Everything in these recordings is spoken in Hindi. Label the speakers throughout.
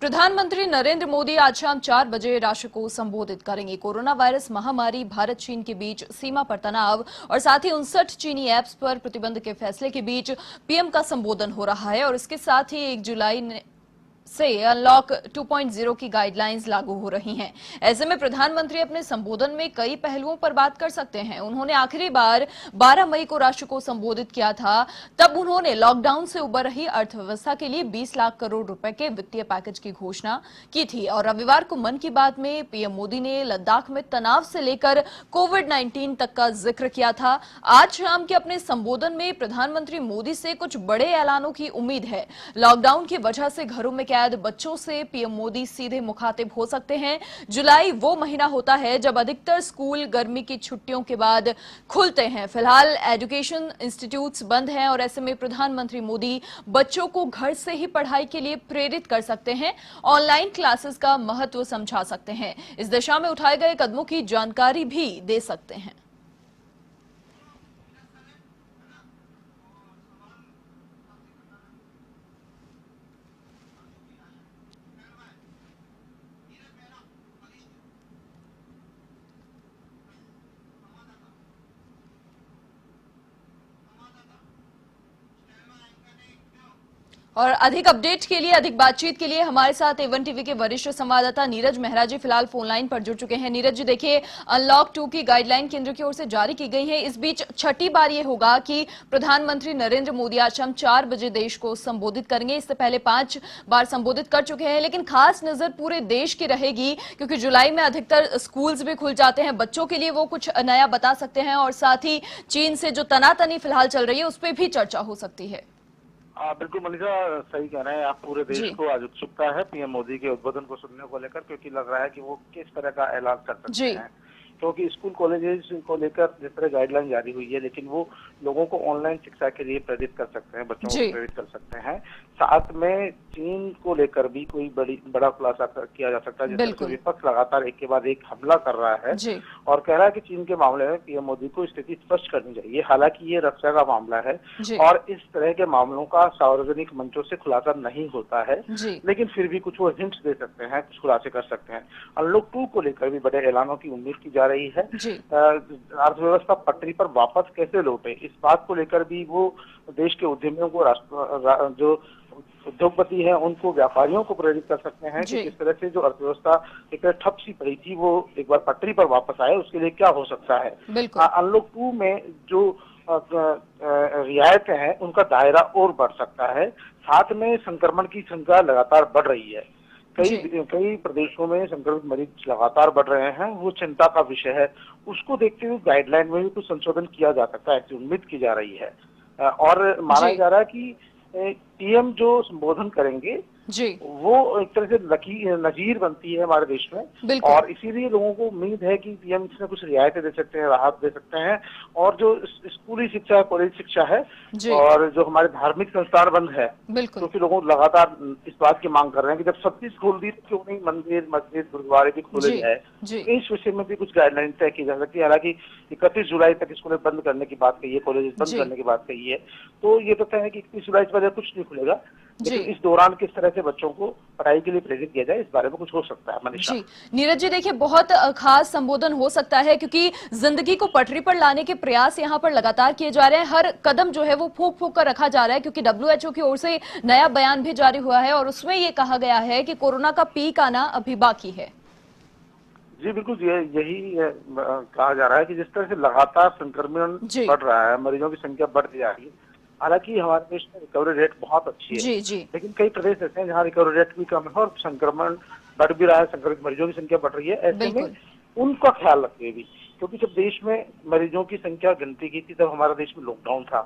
Speaker 1: प्रधानमंत्री नरेंद्र मोदी आज शाम 4 बजे राष्ट्र को संबोधित करेंगे। कोरोना वायरस महामारी, भारत चीन के बीच सीमा पर तनाव और साथ ही 59 चीनी ऐप्स पर प्रतिबंध के फैसले के बीच पीएम का संबोधन हो रहा है और इसके साथ ही 1 जुलाई से अनलॉक 2.0 की गाइडलाइंस लागू हो रही हैं। ऐसे में प्रधानमंत्री अपने संबोधन में कई पहलुओं पर बात कर सकते हैं। उन्होंने आखिरी बार 12 मई को राष्ट्र को संबोधित किया था। तब उन्होंने लॉकडाउन से उबर रही अर्थव्यवस्था के लिए 20 लाख करोड़ रुपए के वित्तीय पैकेज की घोषणा की थी और रविवार को मन की बात में पीएम मोदी ने लद्दाख में तनाव से लेकर कोविड-19 तक का जिक्र किया था। आज शाम के अपने संबोधन में प्रधानमंत्री मोदी से कुछ बड़े ऐलानों की उम्मीद है। लॉकडाउन की वजह से घरों में कैद बच्चों से पीएम मोदी सीधे मुखातिब हो सकते हैं। जुलाई वो महीना होता है जब अधिकतर स्कूल गर्मी की छुट्टियों के बाद खुलते हैं। फिलहाल एजुकेशन इंस्टीट्यूट्स बंद हैं और ऐसे में प्रधानमंत्री मोदी बच्चों को घर से ही पढ़ाई के लिए प्रेरित कर सकते हैं, ऑनलाइन क्लासेस का महत्व समझा सकते हैं, इस दिशा में उठाए गए कदमों की जानकारी भी दे सकते हैं। और अधिक अपडेट के लिए, अधिक बातचीत के लिए हमारे साथ एवन टीवी के वरिष्ठ संवाददाता नीरज मेहरा जी फिलहाल फोन लाइन पर जुड़ चुके हैं। नीरज जी, देखिए, अनलॉक 2 की गाइडलाइन केंद्र की ओर से जारी की गई है। इस बीच छठी बार ये होगा कि प्रधानमंत्री नरेंद्र मोदी आज शाम 4 बजे देश को संबोधित करेंगे। इससे पहले 5 बार संबोधित कर चुके हैं, लेकिन खास नजर पूरे देश की रहेगी क्योंकि जुलाई में अधिकतर स्कूल्स भी खुल जाते हैं। बच्चों के लिए वो कुछ नया बता सकते हैं और साथ ही चीन से जो तनातनी फिलहाल चल रही है उस पर भी चर्चा हो सकती है।
Speaker 2: बिल्कुल मनीषा, सही कह रहे हैं आप। पूरे देश को आज उत्सुकता है पीएम मोदी के उद्बोधन को सुनने को लेकर, क्योंकि लग रहा है कि वो किस तरह का ऐलान कर सकते हैं। क्योंकि स्कूल कॉलेजेस को लेकर जिस तरह गाइडलाइन जारी हुई है, लेकिन वो लोगों को ऑनलाइन शिक्षा के लिए प्रेरित कर सकते हैं, बच्चों को प्रेरित कर सकते हैं। साथ में चीन को लेकर भी कोई बड़ा खुलासा किया जा सकता है, जिससे विपक्ष लगातार एक के बाद एक हमला कर रहा है और कह रहा है कि चीन के मामले में पीएम मोदी को स्थिति स्पष्ट करनी चाहिए। हालांकि ये रक्षा का मामला है और इस तरह के मामलों का सार्वजनिक मंचों से खुलासा नहीं होता है, लेकिन फिर भी कुछ वो हिंट्स दे सकते हैं, कुछ खुलासे कर सकते हैं। अनलॉक 2 को लेकर भी बड़े ऐलानों की उम्मीद की जा रही है। अर्थव्यवस्था पटरी पर वापस कैसे लौटे, इस बात को लेकर भी वो देश के उद्यमियों को, जो उद्योगपति हैं, उनको, व्यापारियों को प्रेरित कर सकते हैं कि किस तरह से जो अर्थव्यवस्था एक ठप सी पड़ी थी वो एक बार पटरी पर वापस आए, उसके लिए क्या हो सकता है। अनलॉक 2 में जो रियायतें हैं उनका दायरा और बढ़ सकता है। साथ में संक्रमण की संख्या लगातार बढ़ रही है। कई प्रदेशों में संक्रमित मरीज लगातार बढ़ रहे हैं, वो चिंता का विषय है। उसको देखते हुए गाइडलाइन में भी कुछ संशोधन किया जा सकता है, ऐसी उम्मीद की जा रही है। और माना जा रहा है कि पीएम जो संबोधन करेंगे वो एक तरह से नजीर बनती है हमारे देश में, और इसीलिए लोगों को उम्मीद है कि पीएम इसमें कुछ रियायतें दे सकते हैं, राहत दे सकते हैं। और जो स्कूली शिक्षा है, कॉलेज शिक्षा है और जो हमारे धार्मिक संस्थान बंद है, क्योंकि लोगों लगातार इस बात की मांग कर रहे हैं कि जब सब चीज खोल दी तो क्यों नहीं मंदिर, मस्जिद, गुरुद्वारे भी खोले जाए। इस विषय में भी कुछ गाइडलाइन तय की जा सकती है। हालांकि 31 जुलाई तक स्कूलें बंद करने की बात कही है, कॉलेज बंद करने की बात कही है, तो ये तो तय है कि 31 जुलाई से पहले कुछ नहीं खुलेगा, लेकिन इस दौरान किस तरह से बच्चों को पढ़ाई के लिए प्रेरित किया जाए, इस बारे में कुछ हो सकता है। मनीषा
Speaker 1: नीरज जी, देखिए, बहुत खास संबोधन हो सकता है क्योंकि जिंदगी को पटरी पर लाने के प्रयास यहाँ पर लगातार किए जा रहे हैं। हर कदम जो है वो फूंक फूंक कर रखा जा रहा है क्योंकि WHO की ओर से नया बयान भी जारी हुआ है और उसमें ये कहा गया है कि कोरोना का पीक आना अभी बाकी है।
Speaker 2: जी बिल्कुल, यही कहा जा रहा है कि जिस तरह से लगातार संक्रमण बढ़ रहा है, मरीजों की संख्या बढ़ती जा रही है। हालांकि हमारे देश में रिकवरी रेट बहुत अच्छी है, लेकिन कई प्रदेश ऐसे हैं जहाँ रिकवरी रेट भी कम है और संक्रमण बढ़ भी रहा है, संक्रमित मरीजों की संख्या बढ़ रही है। ऐसे में उनका ख्याल रखते हुए, क्योंकि जब देश में मरीजों की संख्या गिनती की थी तब हमारा देश में लॉकडाउन था,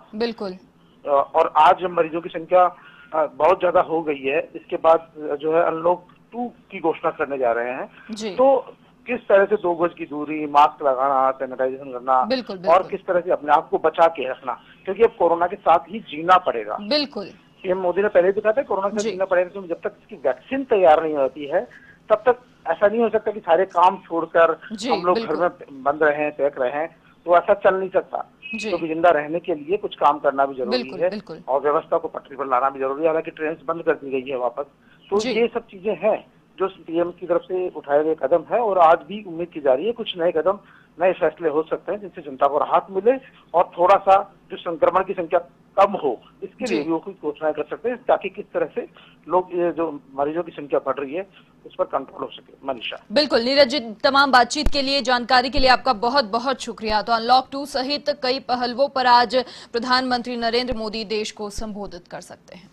Speaker 2: और आज जब मरीजों की संख्या बहुत ज्यादा हो गई है, इसके बाद जो है अनलॉक 2 की घोषणा करने जा रहे हैं, तो किस तरह से 2 गज की दूरी, मास्क लगाना, सैनिटाइजेशन करना और किस तरह से अपने आप को बचा के रखना, क्योंकि अब कोरोना के साथ ही जीना पड़ेगा। पीएम मोदी ने पहले भी कहा था कोरोना के साथ जीना पड़ेगा, क्योंकि जब तक इसकी वैक्सीन तैयार नहीं होती है तब तक ऐसा नहीं हो सकता कि सारे काम छोड़कर हम लोग घर में बंद रहे, पैक रहे, तो ऐसा चल नहीं सकता। क्योंकि जिंदा रहने के लिए कुछ काम करना भी जरूरी है और व्यवस्था को पटरी पर लाना भी जरूरी है। हालांकि ट्रेन बंद कर दी गई है वापस, तो
Speaker 1: जी।
Speaker 2: ये सब चीजें हैं जो पीएम की तरफ से उठाए गए कदम है, और आज भी उम्मीद की जा रही है कुछ नए कदम, नए फैसले हो सकते हैं जिनसे जनता को राहत मिले और थोड़ा सा जो संक्रमण की संख्या कम हो, इसके लिए
Speaker 1: जी
Speaker 2: भी वो कुछ घोषणाएं कर सकते हैं ताकि किस तरह से लोग, ये जो मरीजों की संख्या बढ़ रही है उस पर कंट्रोल हो सके। मनीषा।
Speaker 1: बिल्कुल नीरज जी, तमाम बातचीत के लिए, जानकारी के लिए आपका बहुत बहुत शुक्रिया। तो अनलॉक 2 सहित कई पहलुओं पर आज प्रधानमंत्री नरेंद्र मोदी देश को संबोधित कर सकते हैं।